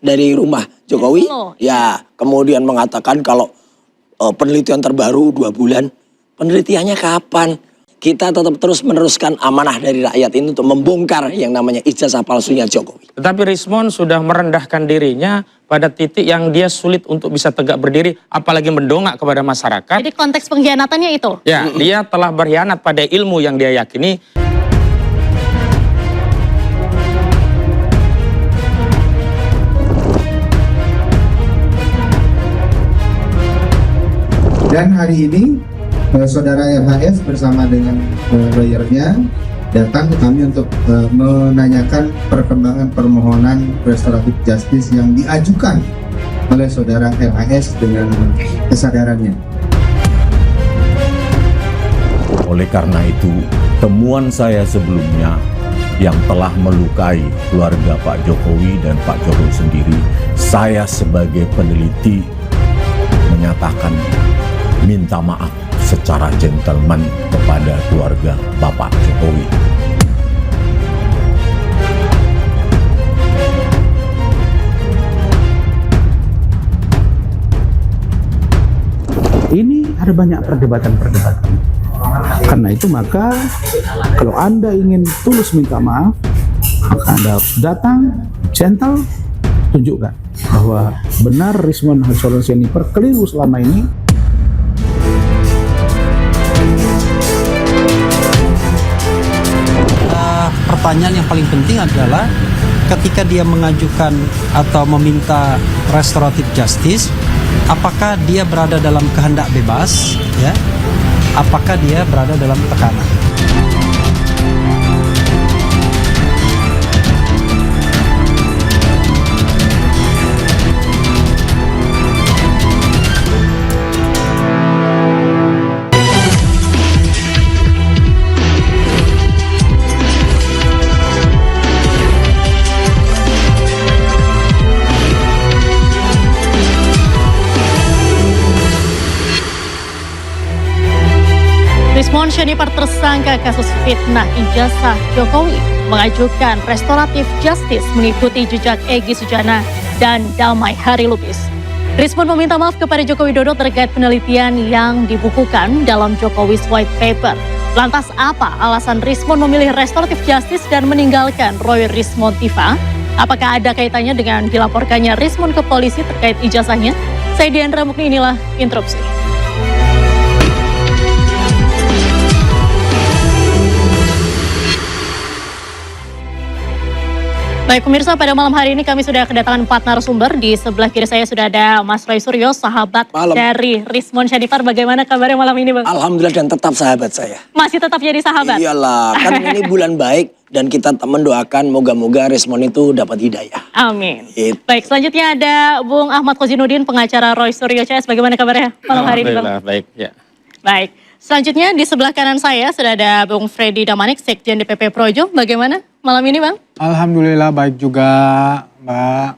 dari rumah Jokowi, ya kemudian mengatakan kalau penelitian terbaru 2 bulan. Penelitiannya kapan? Kita tetap terus meneruskan amanah dari rakyat ini untuk membongkar yang namanya ijazah palsunya Jokowi. Tetapi Rismon sudah merendahkan dirinya pada titik yang dia sulit untuk bisa tegak berdiri, apalagi mendongak kepada masyarakat. Jadi konteks pengkhianatannya itu? Ya, dia telah berkhianat pada ilmu yang dia yakini. Dan hari ini saudara RHS bersama dengan lawyernya datang ke kami untuk menanyakan perkembangan permohonan restoratif justice yang diajukan oleh saudara RHS dengan kesadarannya. Oleh karena itu, temuan saya sebelumnya yang telah melukai keluarga Pak Jokowi dan Pak Jokowi sendiri, saya sebagai peneliti menyatakan minta maaf secara gentleman kepada keluarga Bapak Jokowi. Ini ada banyak perdebatan-perdebatan. Karena itu maka kalau Anda ingin tulus minta maaf, maka Anda harus datang, gentle, tunjukkan bahwa benar Rismon Hassolusiani berkeliru selama ini. Pertanyaan yang paling penting adalah ketika dia mengajukan atau meminta restoratif justice, apakah dia berada dalam kehendak bebas, ya? Apakah dia berada dalam tekanan? Rismon Syaniper tersangka kasus fitnah ijazah Jokowi mengajukan restoratif justice mengikuti jejak Egy Sujana dan Damai Hari Lubis. Rismon meminta maaf kepada Joko Widodo terkait penelitian yang dibukukan dalam Jokowi's White Paper. Lantas apa alasan Rismon memilih restoratif justice dan meninggalkan Roy Rismon Tiva? Apakah ada kaitannya dengan dilaporkannya Rismon ke polisi terkait ijazahnya? Saya Diandra Mukni, inilah Interupsi. Baik pemirsa, pada malam hari ini kami sudah kedatangan 4 narasumber. Di sebelah kiri saya sudah ada Mas Roy Suryo, sahabat dari Rismon Syaniper. Bagaimana kabarnya malam ini, Bang? Alhamdulillah, dan tetap sahabat saya. Masih tetap jadi sahabat? Iyalah, kan ini bulan baik dan kita mendoakan moga-moga Rismon itu dapat hidayah. Amin. Baik, selanjutnya ada Bung Ahmad Kozinudin, pengacara Roy Suryo CS. Bagaimana kabarnya malam hari ini, Bang? Alhamdulillah, baik. Ya. Baik. Selanjutnya di sebelah kanan saya sudah ada Bung Freddy Damanik, Sekjen DPP Projo. Bagaimana malam ini, Bang? Alhamdulillah baik juga, Mbak.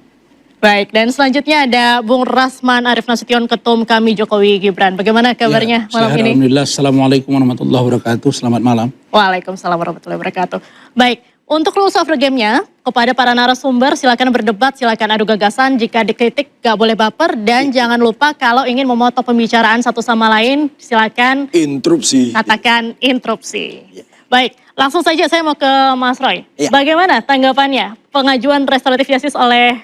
Baik, dan selanjutnya ada Bung Rasman Arif Nasution, Ketum Kami Jokowi Gibran. Bagaimana kabarnya malam ini? Alhamdulillah, Assalamualaikum warahmatullahi wabarakatuh. Selamat malam. Waalaikumsalam warahmatullahi wabarakatuh. Baik, untuk rules of the game-nya, kepada para narasumber silakan berdebat, silakan adu gagasan. Jika dikritik gak boleh baper, dan jangan lupa kalau ingin memotong pembicaraan satu sama lain, silakan interupsi. Katakan interupsi. Baik, langsung saja saya mau ke Mas Roy. Ya. Bagaimana tanggapannya pengajuan restoratif justice oleh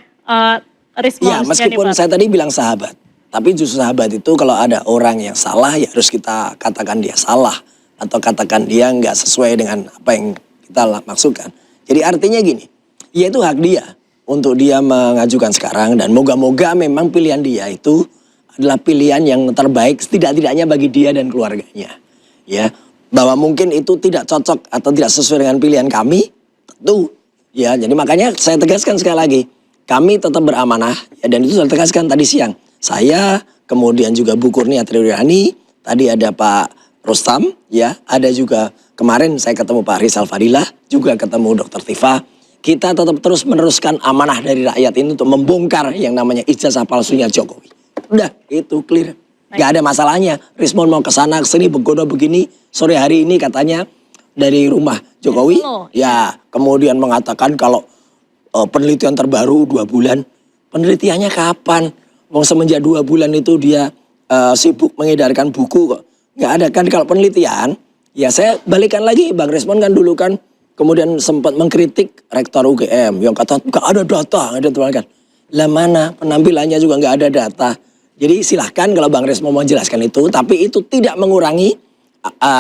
Rismon Ya, meskipun Syaniper? saya tadi bilang sahabat, tapi justru sahabat itu kalau ada orang yang salah ya harus kita katakan dia salah. Atau katakan dia nggak sesuai dengan apa yang kita maksudkan. Jadi artinya gini, ya itu hak dia untuk dia mengajukan sekarang. Dan moga-moga memang pilihan dia itu adalah pilihan yang terbaik setidak-tidaknya bagi dia dan keluarganya. Ya, bahwa mungkin itu tidak cocok atau tidak sesuai dengan pilihan kami, tentu. Ya, jadi makanya saya tegaskan sekali lagi, kami tetap beramanah, ya, dan itu saya tegaskan tadi siang. Saya, kemudian juga Bu Kurnia Triwiyani, tadi ada Pak Rustam, ya, ada juga kemarin saya ketemu Pak Rizal Fadilah, juga ketemu Dr. Tiva. Kita tetap terus meneruskan amanah dari rakyat ini untuk membongkar yang namanya ijazah palsunya Jokowi. Udah, itu clear. Gak ada masalahnya. Rismon mau ke sana, ke sini, begono begini. Sore hari ini katanya dari rumah Jokowi, ya, kemudian mengatakan kalau penelitian terbaru 2 bulan. penelitiannya kapan? Wong semenjak 2 bulan itu dia sibuk mengedarkan buku kok. Nggak ada kan kalau penelitian. Ya saya balikan lagi, Bang Rismon kan dulu kan kemudian sempat mengkritik rektor UGM yang kata nggak ada data, ada kan. Lah mana penampilannya juga nggak ada data. Jadi silahkan kalau Bang Rismon mau menjelaskan itu, tapi itu tidak mengurangi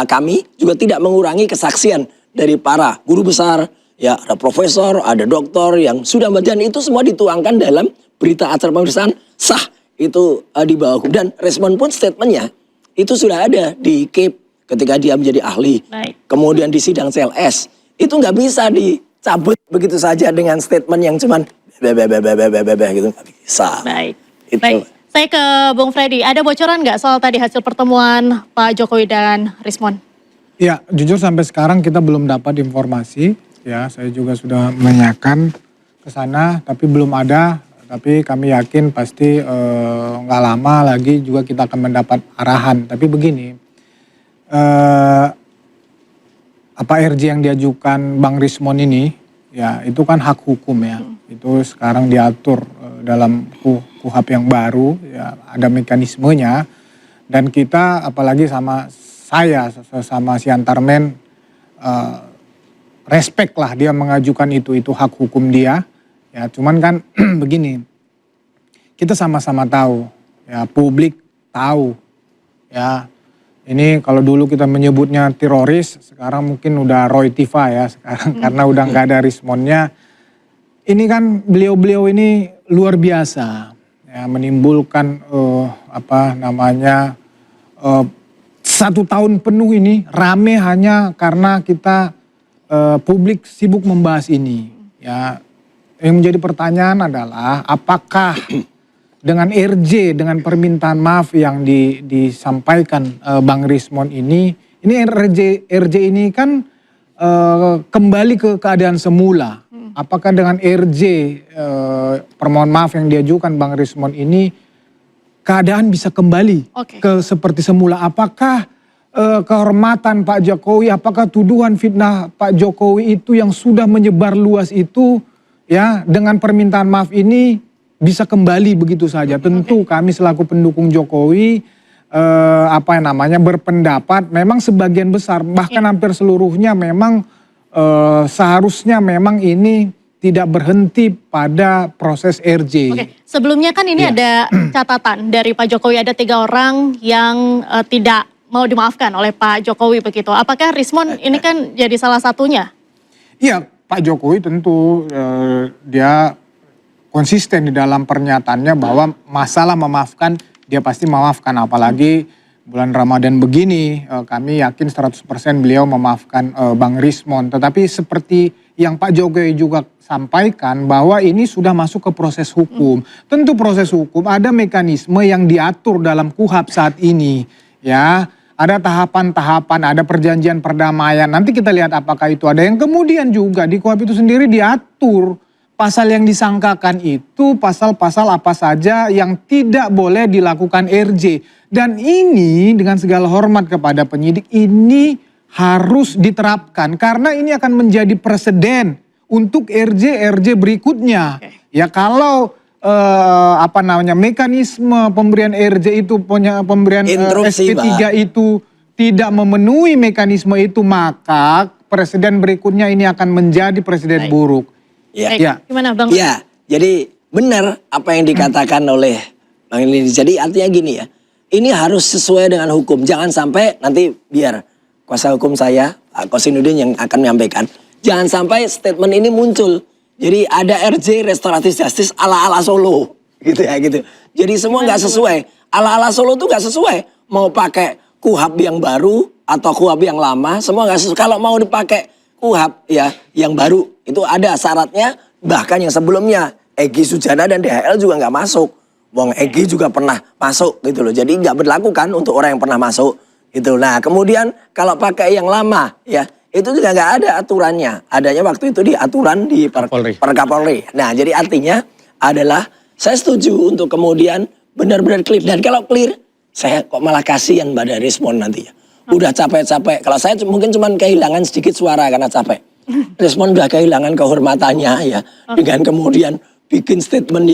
kami juga tidak mengurangi kesaksian dari para guru besar, ya ada profesor, ada doktor yang sudah dan itu semua dituangkan dalam berita acara pemeriksaan sah itu di bawah hukum dan Rismon pun statementnya itu sudah ada di KIP ketika dia menjadi ahli. Baik. Kemudian di sidang CLS itu nggak bisa dicabut begitu saja dengan statement yang cuman gitu, nggak bisa. Baik. Itu. Baik. Saya ke Bung Freddy, ada bocoran nggak soal tadi hasil pertemuan Pak Jokowi dan Rismon? Ya, jujur sampai sekarang kita belum dapat informasi. Ya, saya juga sudah menanyakan ke sana, tapi belum ada. Tapi kami yakin pasti nggak lama lagi juga kita akan mendapat arahan. Tapi begini, apa RJ yang diajukan Bang Rismon ini, ya itu kan hak hukum ya. Itu sekarang diatur dalam KUHP yang baru, ya ada mekanismenya. Dan kita apalagi sama saya, sama Siantarmen, respect lah dia mengajukan itu hak hukum dia. Ya cuman kan begini, kita sama-sama tahu, ya publik tahu, ya ini kalau dulu kita menyebutnya teroris, sekarang mungkin udah Roy Tifa ya sekarang karena udah nggak ada Rismonnya. Ini kan beliau-beliau ini luar biasa, ya menimbulkan 1 tahun penuh ini rame hanya karena kita publik sibuk membahas ini, ya. Yang menjadi pertanyaan adalah apakah dengan RJ, dengan permintaan maaf yang disampaikan Bang Rismon ini RJ ini kan kembali ke keadaan semula. Apakah dengan RJ permohonan maaf yang diajukan Bang Rismon ini keadaan bisa kembali ke seperti semula? Apakah kehormatan Pak Jokowi, apakah tuduhan fitnah Pak Jokowi itu yang sudah menyebar luas itu, ya dengan permintaan maaf ini bisa kembali begitu saja? Tentu kami selaku pendukung Jokowi berpendapat memang sebagian besar bahkan hampir seluruhnya memang seharusnya memang ini tidak berhenti pada proses RJ. Oke, sebelumnya kan ini ada catatan dari Pak Jokowi, ada 3 orang yang tidak mau dimaafkan oleh Pak Jokowi begitu. Apakah Rismon ini kan jadi salah satunya? Iya. Pak Jokowi tentu dia konsisten di dalam pernyataannya bahwa masalah memaafkan dia pasti memaafkan, apalagi bulan Ramadan begini kami yakin 100% beliau memaafkan Bang Rismon. Tetapi seperti yang Pak Jokowi juga sampaikan bahwa ini sudah masuk ke proses hukum. Tentu proses hukum ada mekanisme yang diatur dalam KUHP saat ini, ya. Ada tahapan-tahapan, ada perjanjian perdamaian. Nanti kita lihat apakah itu ada. Yang kemudian juga di KUHP itu sendiri diatur pasal yang disangkakan itu pasal-pasal apa saja yang tidak boleh dilakukan RJ. Dan ini dengan segala hormat kepada penyidik ini harus diterapkan. Karena ini akan menjadi presiden untuk RJ berikutnya. Ya kalau mekanisme pemberian RJ itu pemberian SP3 itu tidak memenuhi mekanisme itu, maka presiden berikutnya ini akan menjadi presiden buruk. Ya. Gimana Bang? Ya, jadi benar apa yang dikatakan oleh Bang Lini. Jadi artinya gini ya, ini harus sesuai dengan hukum. Jangan sampai nanti biar kuasa hukum saya, Pak Kosinudin yang akan menyampaikan, jangan sampai statement ini muncul. Jadi ada RJ restoratif justice ala-ala Solo gitu ya gitu. Jadi semua nggak sesuai. Ala-ala Solo tuh nggak sesuai. Mau pakai KUHP yang baru atau KUHP yang lama, semua nggak sesuai. Kalau mau dipakai KUHP ya yang baru itu ada syaratnya, bahkan yang sebelumnya Egy Sujana dan DHL juga nggak masuk. Wong Egy juga pernah masuk gitu loh. Jadi nggak berlaku kan untuk orang yang pernah masuk gitu. Nah kemudian kalau pakai yang lama ya, itu juga nggak ada aturannya. Adanya waktu itu di aturan di Perkapolri. Nah jadi artinya adalah saya setuju untuk kemudian benar-benar clear. Dan kalau clear, saya kok malah kasihan pada Rismon nanti ya. Udah capek-capek. Kalau saya mungkin cuma kehilangan sedikit suara karena capek. Rismon udah kehilangan kehormatannya ya. Dengan kemudian bikin statement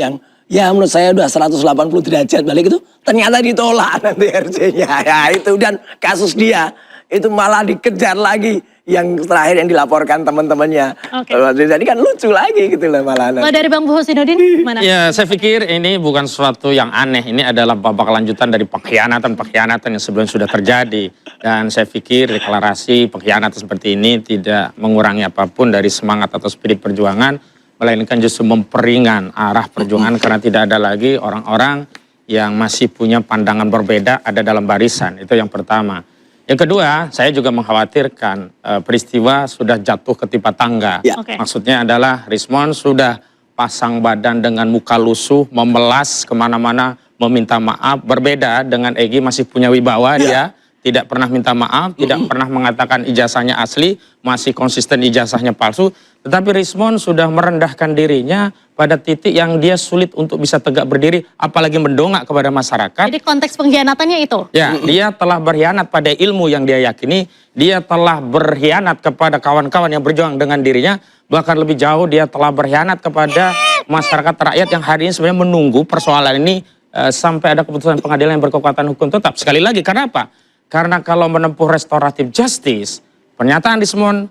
ya menurut saya udah 180 derajat balik itu ternyata ditolak nanti RC-nya. Ya itu, dan kasus dia itu malah dikejar lagi yang terakhir yang dilaporkan teman-temannya. Oke. Jadi kan lucu lagi gitu lah malah. Kalau dari Bang Husinuddin mana? Ya, saya pikir ini bukan sesuatu yang aneh. Ini adalah babak lanjutan dari pengkhianatan-pengkhianatan yang sebelumnya sudah terjadi. Dan saya pikir deklarasi pengkhianatan seperti ini tidak mengurangi apapun dari semangat atau spirit perjuangan, melainkan justru memperingan arah perjuangan karena tidak ada lagi orang-orang yang masih punya pandangan berbeda ada dalam barisan. Itu yang pertama. Yang kedua, saya juga mengkhawatirkan peristiwa sudah jatuh ketimpa tangga. Ya. Oke. Maksudnya adalah Rismon sudah pasang badan dengan muka lusuh, memelas kemana-mana, meminta maaf. Berbeda dengan Egy masih punya wibawa, dia tidak pernah minta maaf, tidak pernah mengatakan ijazahnya asli, masih konsisten ijazahnya palsu. Tetapi Rismon sudah merendahkan dirinya pada titik yang dia sulit untuk bisa tegak berdiri, apalagi mendongak kepada masyarakat. Jadi konteks pengkhianatannya itu? Ya, dia telah berkhianat pada ilmu yang dia yakini, dia telah berkhianat kepada kawan-kawan yang berjuang dengan dirinya, bahkan lebih jauh dia telah berkhianat kepada masyarakat rakyat yang hari ini sebenarnya menunggu persoalan ini sampai ada keputusan pengadilan yang berkekuatan hukum tetap. Sekali lagi, karena apa? Karena kalau menempuh restoratif justice, pernyataan Rismon,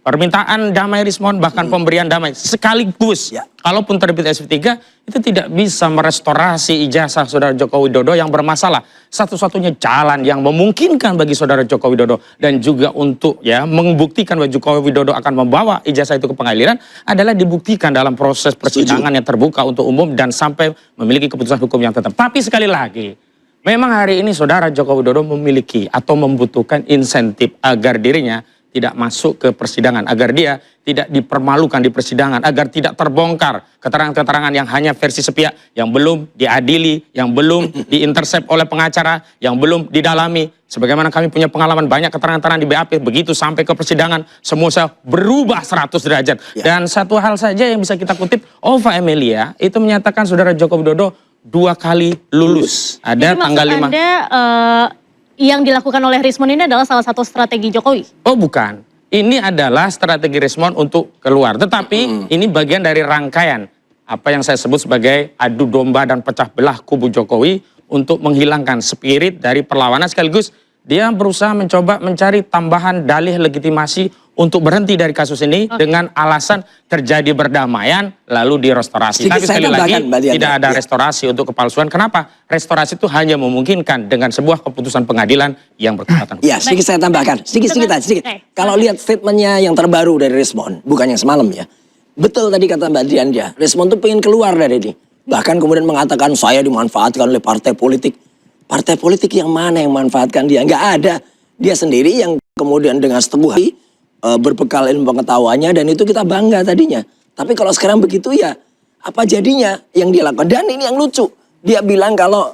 permintaan damai Rismon, bahkan pemberian damai sekaligus, kalaupun terbit SP3, itu tidak bisa merestorasi ijazah Saudara Joko Widodo yang bermasalah. Satu-satunya jalan yang memungkinkan bagi Saudara Joko Widodo dan juga untuk membuktikan bahwa Joko Widodo akan membawa ijazah itu ke pengadilan adalah dibuktikan dalam proses persidangan yang terbuka untuk umum dan sampai memiliki keputusan hukum yang tetap. Tapi sekali lagi, memang hari ini Saudara Joko Widodo memiliki atau membutuhkan insentif agar dirinya tidak masuk ke persidangan, agar dia tidak dipermalukan di persidangan, agar tidak terbongkar keterangan-keterangan yang hanya versi sepihak, yang belum diadili, yang belum diintersep oleh pengacara, yang belum didalami. Sebagaimana kami punya pengalaman banyak keterangan-keterangan di BAP, begitu sampai ke persidangan, semua berubah 100 derajat. Dan satu hal saja yang bisa kita kutip, Ova Emilia itu menyatakan Saudara Joko Widodo 2 kali lulus. Ada jadi tanggal 5. Anda yang dilakukan oleh Rismon ini adalah salah satu strategi Jokowi? Oh bukan, ini adalah strategi Rismon untuk keluar. Tetapi ini bagian dari rangkaian apa yang saya sebut sebagai adu domba dan pecah belah kubu Jokowi untuk menghilangkan spirit dari perlawanan, sekaligus dia berusaha mencoba mencari tambahan dalih legitimasi untuk berhenti dari kasus ini dengan alasan terjadi berdamaian lalu direstorasi. Tapi sekali lagi tidak ada restorasi untuk kepalsuan. Kenapa? Restorasi itu hanya memungkinkan dengan sebuah keputusan pengadilan yang berkekuatan. Ya, sedikit saya tambahkan. Sedikit. Kalau lihat statementnya yang terbaru dari Rismon, bukan yang semalam ya. Betul tadi kata Mbak Dianja, Rismon tuh pengen keluar dari ini. Bahkan kemudian mengatakan saya dimanfaatkan oleh partai politik. Partai politik yang mana yang memanfaatkan dia? Nggak ada. Dia sendiri yang kemudian dengan seteguh hati berbekal ilmu pengetahuannya, dan itu kita bangga tadinya. Tapi kalau sekarang begitu ya apa jadinya yang dia lakukan? Dan ini yang lucu, dia bilang kalau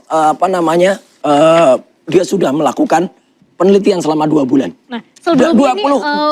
dia sudah melakukan penelitian selama 2 bulan. Nah, sebelum ini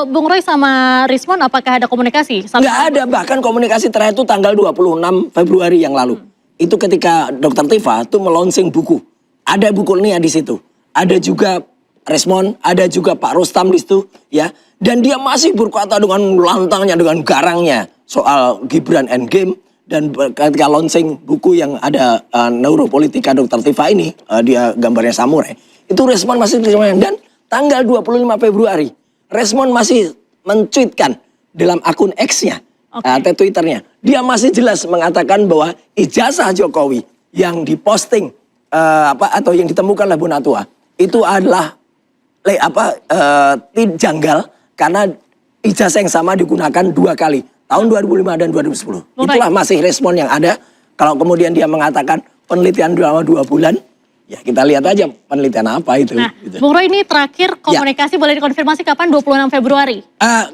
Bung Roy sama Rismon apakah ada komunikasi? Nggak ada, bahkan komunikasi terakhir itu tanggal 26 Februari yang lalu. Itu ketika Dr. Tifa tuh melonsing buku. Ada buku Nia di situ. Ada juga Rismon, ada juga Pak Rustam di situ, ya. Dan dia masih berkata dengan lantangnya, dengan garangnya soal Gibran Endgame. Dan ketika launching buku yang ada Neuropolitika Dr. Tifa ini, dia gambarnya samurai. Itu Rismon masih terima. Dan tanggal 25 Februari, Rismon masih mencuitkan dalam akun X-nya, Twitternya. Dia masih jelas mengatakan bahwa ijazah Jokowi yang diposting atau yang ditemukan oleh Bonatua itu adalah janggal karena ijazah yang sama digunakan 2 kali, tahun 2005 dan 2010. Itulah masih Rismon yang ada. Kalau kemudian dia mengatakan penelitian selama 2 bulan, ya kita lihat aja penelitian apa itu. Nah, gitu. Bung Roy ini terakhir komunikasi boleh dikonfirmasi kapan? 26 Februari?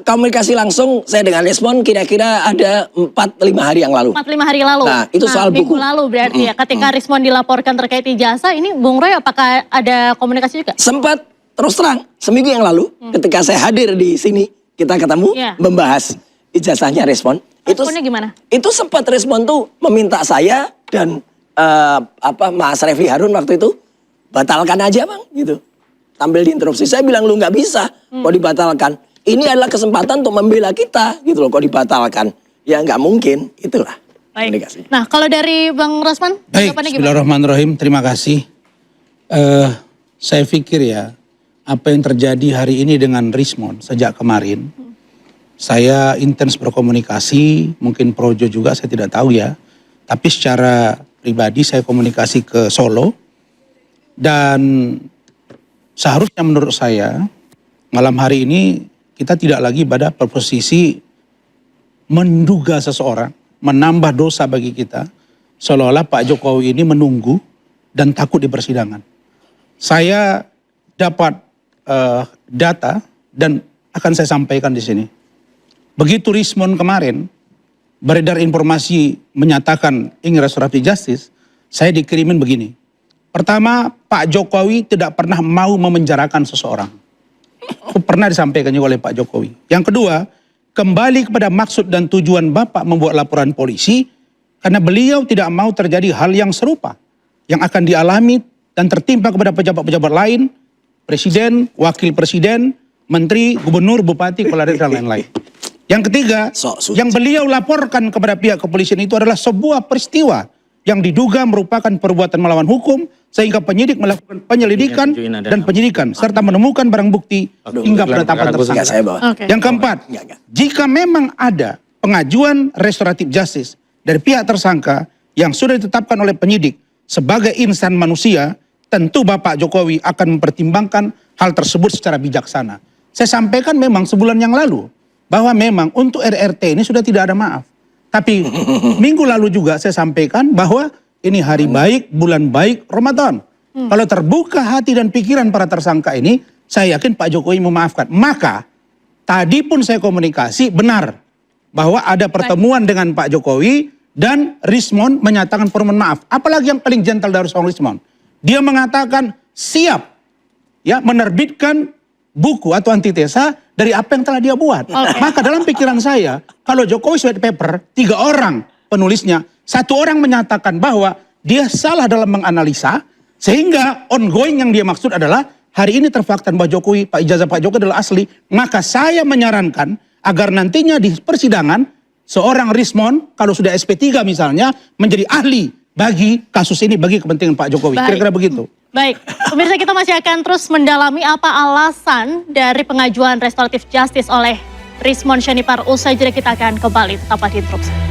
Komunikasi langsung saya dengan Rismon kira-kira ada 4-5 hari yang lalu. 4-5 hari lalu? Nah, itu soal minggu buku. lalu berarti ya, ketika Rismon dilaporkan terkait ijazah, ini Bung Roy apakah ada komunikasi juga? Sempat, terus terang, seminggu yang lalu ketika saya hadir di sini, kita ketemu membahas ijazahnya Rismon. Responnya gimana? Itu sempat Rismon tuh meminta saya dan Mas Refli Harun waktu itu batalkan aja Bang gitu. Tampil diinterupsi. Saya bilang lu nggak bisa kok dibatalkan. Ini adalah kesempatan untuk membela kita gitu loh, kok dibatalkan. Ya nggak mungkin, itulah. Baik. komunikasi. Nah, kalau dari Bang Rosman, Baik, tanggapannya gimana? bismillahirrahmanirrahim. Terima kasih. Saya pikir ya, apa yang terjadi hari ini dengan Rismond sejak kemarin, saya intens berkomunikasi, mungkin Projo juga saya tidak tahu ya. Tapi secara pribadi saya komunikasi ke Solo. Dan seharusnya menurut saya, malam hari ini kita tidak lagi pada posisi menduga seseorang, menambah dosa bagi kita, seolah-olah Pak Jokowi ini menunggu dan takut di persidangan. Saya dapat data dan akan saya sampaikan di sini. Begitu Rismond kemarin beredar informasi menyatakan ingin restoratif justice, saya dikirimin begini. Pertama, Pak Jokowi tidak pernah mau memenjarakan seseorang. Itu pernah disampaikan juga oleh Pak Jokowi. Yang kedua, kembali kepada maksud dan tujuan Bapak membuat laporan polisi karena beliau tidak mau terjadi hal yang serupa yang akan dialami dan tertimpa kepada pejabat-pejabat lain, presiden, wakil presiden, menteri, gubernur, bupati, kepala daerah dan lain-lain. Yang ketiga, yang beliau laporkan kepada pihak kepolisian itu adalah sebuah peristiwa yang diduga merupakan perbuatan melawan hukum sehingga penyidik melakukan penyelidikan dan penyidikan serta menemukan barang bukti hingga penetapan tersangka. Yang keempat, jika memang ada pengajuan restoratif justice dari pihak tersangka yang sudah ditetapkan oleh penyidik sebagai insan manusia, tentu Bapak Jokowi akan mempertimbangkan hal tersebut secara bijaksana. Saya sampaikan memang sebulan yang lalu bahwa memang untuk RRT ini sudah tidak ada maaf. Tapi minggu lalu juga saya sampaikan bahwa ini hari baik, bulan baik, Ramadan. Kalau terbuka hati dan pikiran para tersangka ini, saya yakin Pak Jokowi memaafkan. Maka tadi pun saya komunikasi benar bahwa ada pertemuan dengan Pak Jokowi dan Rismond menyatakan permohonan maaf. Apalagi yang paling gentle dari seorang Rismond. Dia mengatakan siap ya menerbitkan buku atau antitesa dari apa yang telah dia buat. Maka dalam pikiran saya, kalau Jokowi white paper, 3 orang penulisnya, 1 orang menyatakan bahwa dia salah dalam menganalisa, sehingga ongoing yang dia maksud adalah hari ini terfakta bahwa Jokowi, ijazah Pak Jokowi adalah asli, maka saya menyarankan agar nantinya di persidangan seorang Rismond kalau sudah SP3 misalnya menjadi ahli bagi kasus ini, bagi kepentingan Pak Jokowi. Kira-kira begitu. Baik, pemirsa kita masih akan terus mendalami apa alasan dari pengajuan restoratif justice oleh Rismond Syarifar. Usai jeda kita akan kembali, tetaplah di Interupsi.